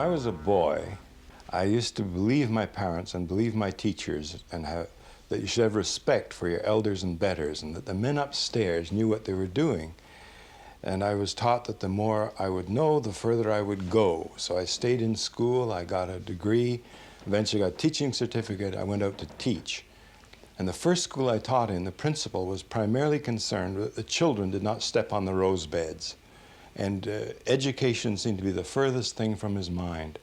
I was a boy, I used to believe my parents and believe my teachers and that you should have respect for your elders and betters, and that the men upstairs knew what they were doing. And I was taught that the more I would know, the further I would go. So I stayed in school, I got a degree, eventually got a teaching certificate, I went out to teach. And the first school I taught in, the principal was primarily concerned that the children did not step on the rose beds. And education seemed to be the furthest thing from his mind.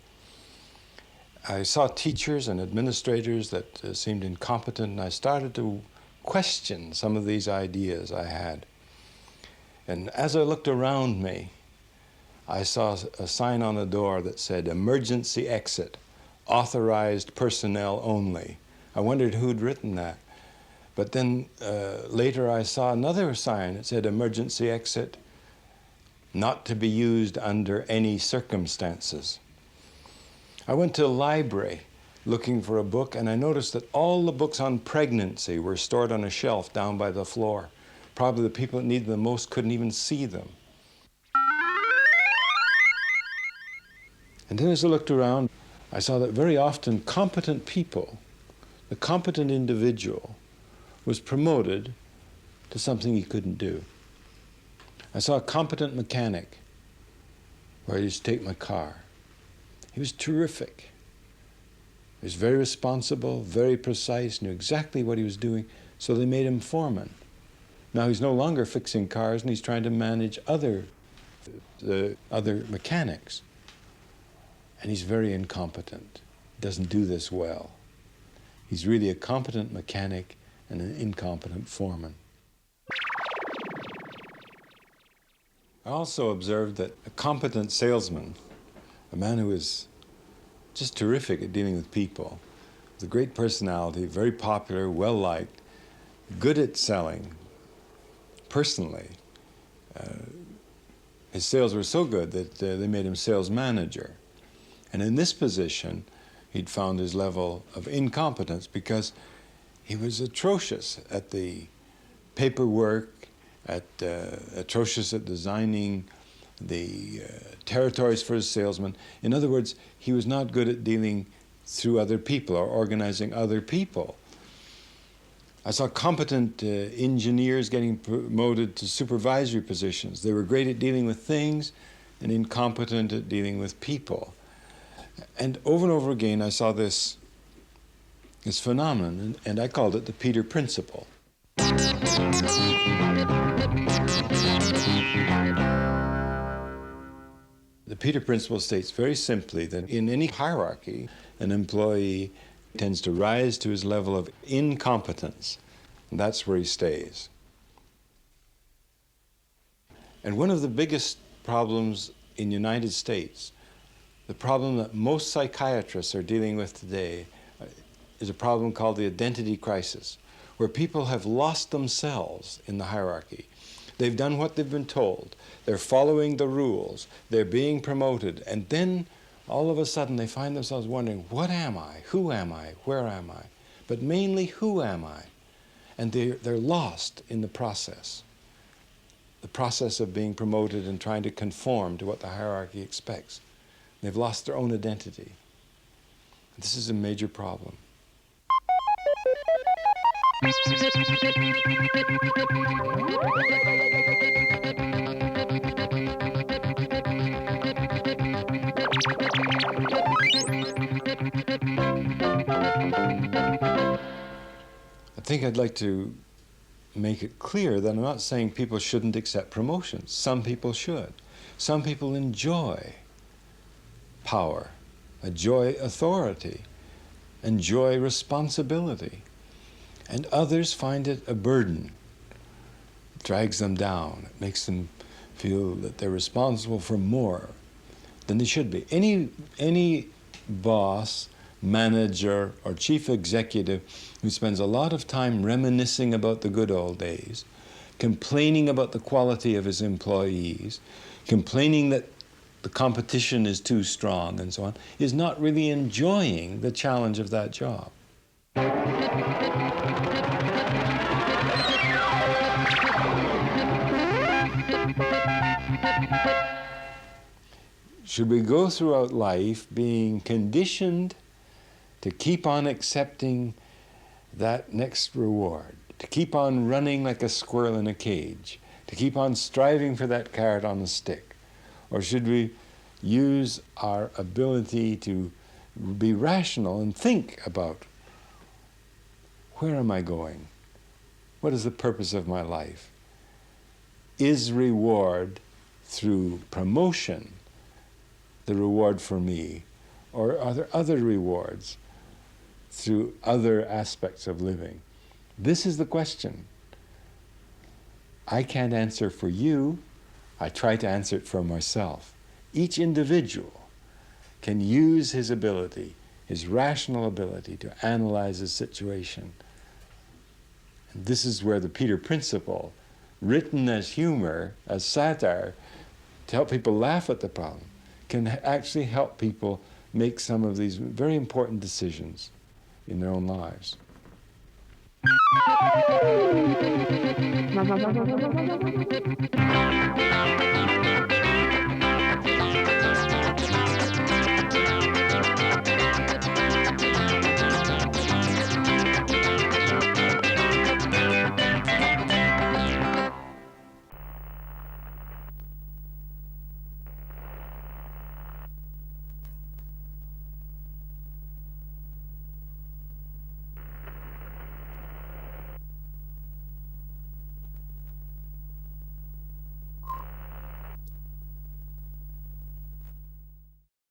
I saw teachers and administrators that seemed incompetent, and I started to question some of these ideas I had. And as I looked around me, I saw a sign on the door that said, "Emergency exit, authorized personnel only." I wondered who'd written that. But then later I saw another sign that said, "Emergency exit, not to be used under any circumstances." I went to a library looking for a book, and I noticed that all the books on pregnancy were stored on a shelf down by the floor. Probably the people that needed them most couldn't even see them. And then as I looked around, I saw that very often competent people, the competent individual, was promoted to something he couldn't do. I saw a competent mechanic where I used to take my car. He was terrific. He was very responsible, very precise, knew exactly what he was doing, so they made him foreman. Now he's no longer fixing cars, and he's trying to manage the other mechanics. And he's very incompetent. He doesn't do this well. He's really a competent mechanic and an incompetent foreman. I also observed that a competent salesman, a man who was just terrific at dealing with people, with a great personality, very popular, well-liked, good at selling, personally. His sales were so good that they made him sales manager. And in this position, he'd found his level of incompetence because he was atrocious at the paperwork, atrocious at designing the territories for his salesmen. In other words, he was not good at dealing through other people or organizing other people. I saw competent engineers getting promoted to supervisory positions. They were great at dealing with things and incompetent at dealing with people. And over again, I saw this phenomenon, and I called it the Peter principle. The Peter principle states very simply that in any hierarchy, an employee tends to rise to his level of incompetence, and that's where he stays. And one of the biggest problems in the United States, the problem that most psychiatrists are dealing with today, is a problem called the identity crisis, where people have lost themselves in the hierarchy. They've done what they've been told. They're following the rules. They're being promoted. And then all of a sudden they find themselves wondering, what am I? Who am I? Where am I? But mainly, who am I? And they're lost in the process of being promoted and trying to conform to what the hierarchy expects. They've lost their own identity. This is a major problem. I think I'd like to make it clear that I'm not saying people shouldn't accept promotions. Some people should. Some people enjoy power, enjoy authority, enjoy responsibility. And others find it a burden. It drags them down. It makes them feel that they're responsible for more than they should be. Any boss, manager, or chief executive who spends a lot of time reminiscing about the good old days, complaining about the quality of his employees, complaining that the competition is too strong and so on, is not really enjoying the challenge of that job. Should we go throughout life being conditioned to keep on accepting that next reward, to keep on running like a squirrel in a cage, to keep on striving for that carrot on the stick? Or should we use our ability to be rational and think about, where am I going? What is the purpose of my life? Is reward through promotion the reward for me? Or are there other rewards through other aspects of living? This is the question. I can't answer for you. I try to answer it for myself. Each individual can use his ability, his rational ability, to analyze his situation. And this is where the Peter principle, written as humor, as satire, to help people laugh at the problem, can actually help people make some of these very important decisions in their own lives.